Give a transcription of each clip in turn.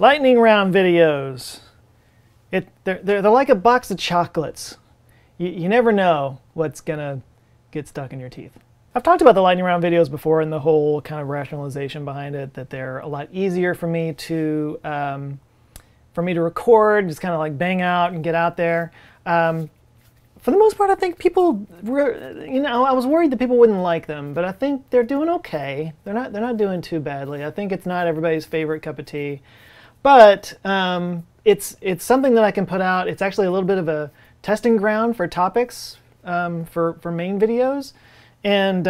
Lightning round videos. They're like a box of chocolates. You never know what's gonna get stuck in your teeth. I've talked about the lightning round videos before and the whole kind of rationalization behind it, that they're a lot easier for me to record, just kind of like bang out and get out there. For the most part, I think people, I was worried that people wouldn't like them, but I think they're doing okay. They're not doing too badly. I think it's not everybody's favorite cup of tea, but it's something that I can put out. It's actually a little bit of a testing ground for topics for main videos, and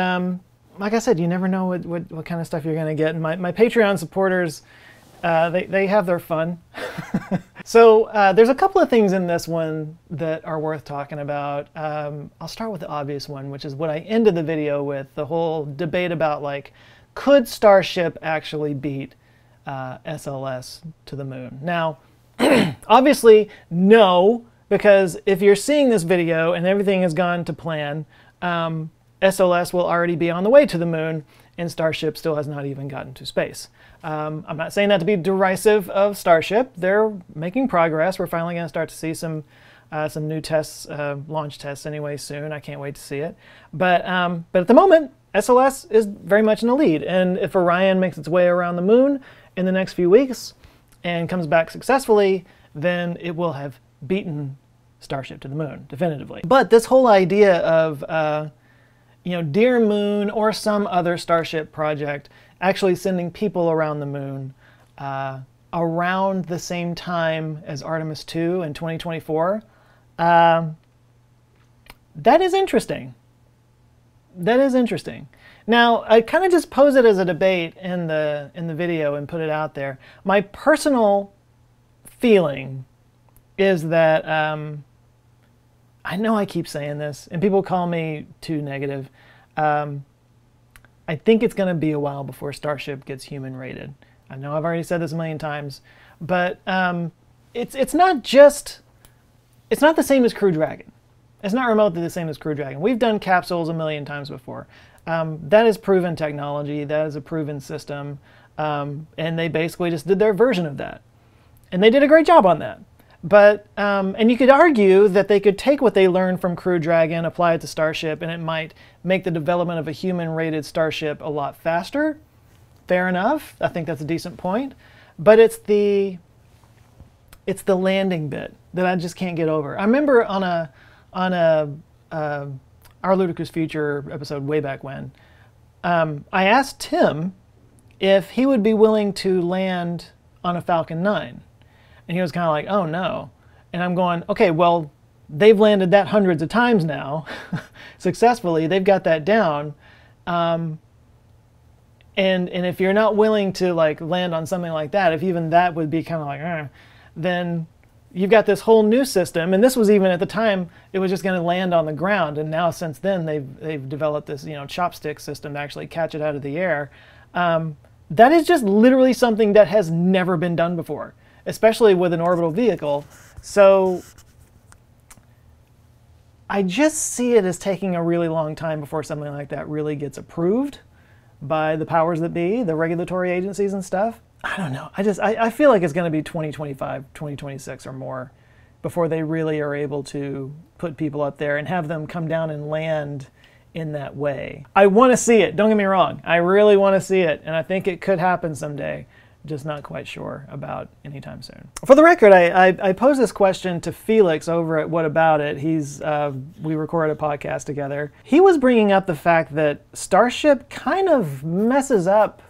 like I said, you never know what kind of stuff you're going to get. And my Patreon supporters, they have their fun. So there's a couple of things in this one that are worth talking about. I'll start with the obvious one, which is what I ended the video with, the whole debate about, like, could Starship actually beat SLS to the moon? Now, obviously, no, because if you're seeing this video and everything has gone to plan, SLS will already be on the way to the moon, and Starship still has not even gotten to space. I'm not saying that to be derisive of Starship. They're making progress. We're finally going to start to see some new tests, launch tests anyway soon. I can't wait to see it. But at the moment, SLS is very much in the lead. And if Orion makes its way around the moon in the next few weeks and comes back successfully, then it will have beaten Starship to the moon, definitively. But this whole idea of Dear Moon or some other Starship project actually sending people around the moon around the same time as Artemis 2 in 2024, that is interesting. That is interesting. Now, I kind of just pose it as a debate in the video and put it out there. My personal feeling is that, I know I keep saying this, and people call me too negative. I think it's going to be a while before Starship gets human rated. I know I've already said this a million times, but it's not the same as Crew Dragon. It's not remotely the same as Crew Dragon. We've done capsules a million times before. That is proven technology. That is a proven system. And they basically just did their version of that. And they did a great job on that. But, and you could argue that they could take what they learned from Crew Dragon, apply it to Starship, and it might make the development of a human-rated Starship a lot faster. Fair enough. I think that's a decent point. But it's the landing bit that I just can't get over. I remember on Our Ludicrous Future episode way back when, I asked Tim if he would be willing to land on a Falcon 9. And he was kind of like, oh no. And I'm going, okay, well, they've landed that hundreds of times now, successfully. They've got that down. And if you're not willing to, like, land on something like that, if even that would be kind of like, then you've got this whole new system. And this was even at the time, it was just going to land on the ground. And now since then, they've developed this, chopstick system to actually catch it out of the air. That is just literally something that has never been done before, especially with an orbital vehicle. So I just see it as taking a really long time before something like that really gets approved by the powers that be, the regulatory agencies and stuff. I don't know. I feel like it's going to be 2025, 2026 or more before they really are able to put people up there and have them come down and land in that way. I want to see it. Don't get me wrong. I really want to see it. And I think it could happen someday. Just not quite sure about anytime soon. For the record, I posed this question to Felix over at What About It. We recorded a podcast together. He was bringing up the fact that Starship kind of messes up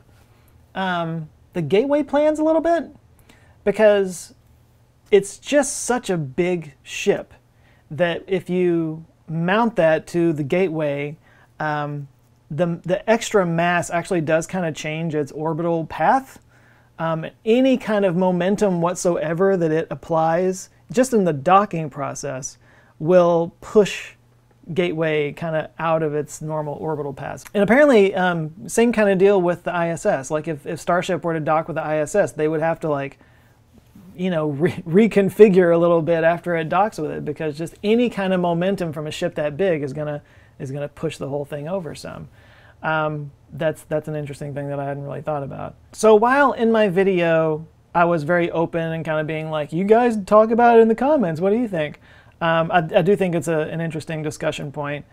the gateway plans a little bit, because it's just such a big ship that if you mount that to the gateway, the extra mass actually does kind of change its orbital path. Any kind of momentum whatsoever that it applies, just in the docking process, will push Gateway kind of out of its normal orbital path. And apparently, same kind of deal with the ISS. Like if Starship were to dock with the ISS, they would have to, like, reconfigure a little bit after it docks with it, because just any kind of momentum from a ship that big is gonna push the whole thing over some. That's an interesting thing that I hadn't really thought about. So while in my video I was very open and kind of being like, you guys talk about it in the comments. What do you think? I do think it's an interesting discussion point.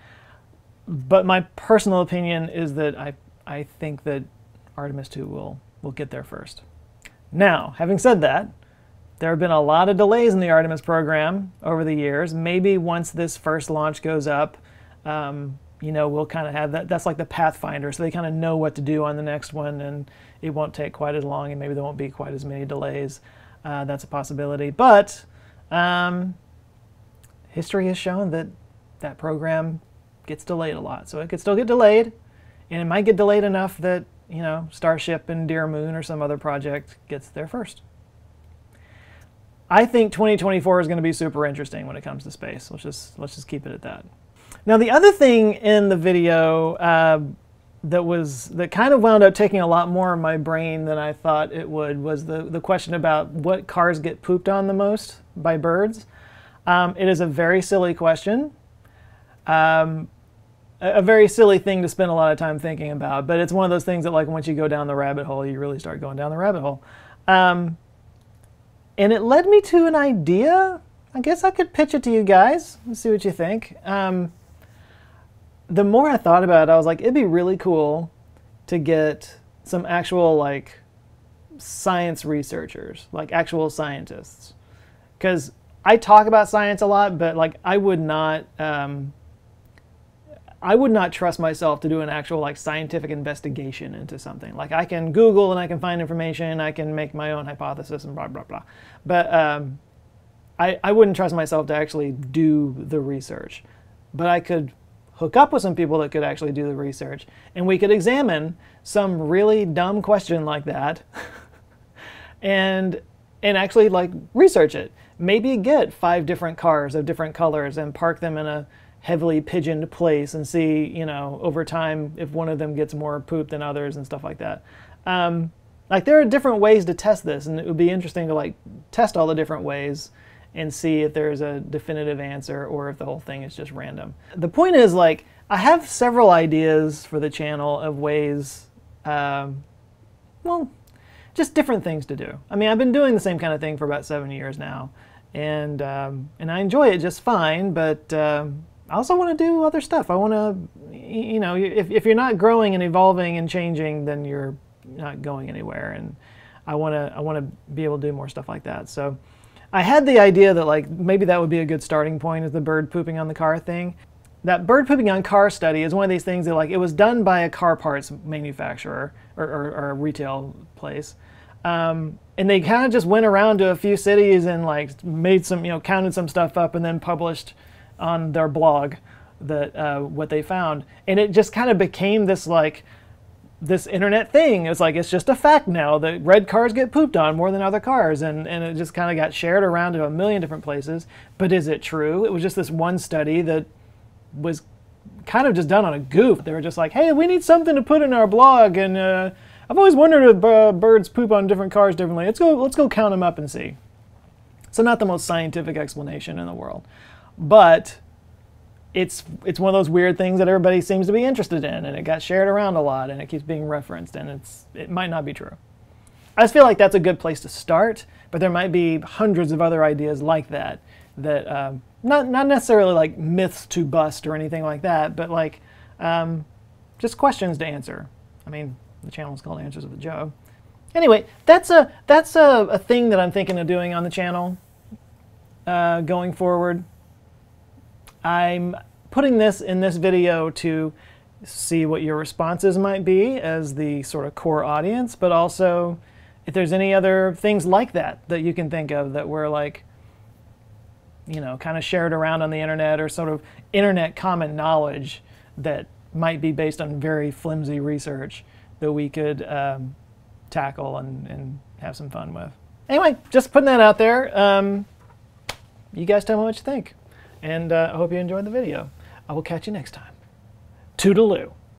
But my personal opinion is that I think that Artemis 2 will get there first. Now, having said that, there have been a lot of delays in the Artemis program over the years. Maybe once this first launch goes up, you know, we'll kind of have that. That's like the Pathfinder, so they kind of know what to do on the next one, and it won't take quite as long, and maybe there won't be quite as many delays. That's a possibility. But history has shown that that program gets delayed a lot. So it could still get delayed, and it might get delayed enough that, you know, Starship and Dear Moon or some other project gets there first. I think 2024 is going to be super interesting when it comes to space. Let's just keep it at that. Now, the other thing in the video that kind of wound up taking a lot more of my brain than I thought it would was the question about what cars get pooped on the most by birds. It is a very silly question. A very silly thing to spend a lot of time thinking about, but it's one of those things that, like, once you go down the rabbit hole, you really start going down the rabbit hole. And it led me to an idea. I guess I could pitch it to you guys and see what you think. The more I thought about it, I was like, it'd be really cool to get some actual, like, science researchers, like actual scientists. Because I talk about science a lot, but, like, I would not trust myself to do an actual, like, scientific investigation into something. Like, I can Google and I can find information, I can make my own hypothesis and blah, blah, blah. But I wouldn't trust myself to actually do the research. But I could hook up with some people that could actually do the research, and we could examine some really dumb question like that and actually, like, research it. Maybe get 5 different cars of different colors and park them in a heavily pigeoned place and see, you know, over time if one of them gets more poop than others and stuff like that. Like, there are different ways to test this, and it would be interesting to, like, test all the different ways and see if there's a definitive answer or if the whole thing is just random. The point is, like, I have several ideas for the channel of ways, well, just different things to do. I mean, I've been doing the same kind of thing for about 7 years now, and I enjoy it just fine, but I also want to do other stuff. I want to, you know, if you're not growing and evolving and changing, then you're not going anywhere, and I want to be able to do more stuff like that. So I had the idea that, like, maybe that would be a good starting point, is the bird pooping on the car thing. That bird pooping on car study is one of these things that, like, it was done by a car parts manufacturer or a retail place. And they kind of just went around to a few cities and, like, made some, you know, counted some stuff up and then published on their blog that what they found. And it just kind of became this, like, this internet thing. It's like, it's just a fact now that red cars get pooped on more than other cars, and it just kind of got shared around to a million different places. But is it true? It was just this one study that was kind of just done on a goof. They were just like, hey, we need something to put in our blog, and I've always wondered if birds poop on different cars differently. Let's go count them up and see. So not the most scientific explanation in the world, but it's one of those weird things that everybody seems to be interested in, and it got shared around a lot, and it keeps being referenced, and it might not be true. I just feel like that's a good place to start, but there might be hundreds of other ideas like that not necessarily like myths to bust or anything like that, but like just questions to answer. I mean, the channel is called Answers with Joe. Anyway, that's a thing that I'm thinking of doing on the channel going forward. I'm putting this in this video to see what your responses might be as the sort of core audience, but also if there's any other things like that you can think of that were, like, you know, kind of shared around on the internet, or sort of internet common knowledge that might be based on very flimsy research that we could tackle and have some fun with. Anyway, just putting that out there. You guys tell me what you think. And I hope you enjoyed the video. I will catch you next time. Toodaloo.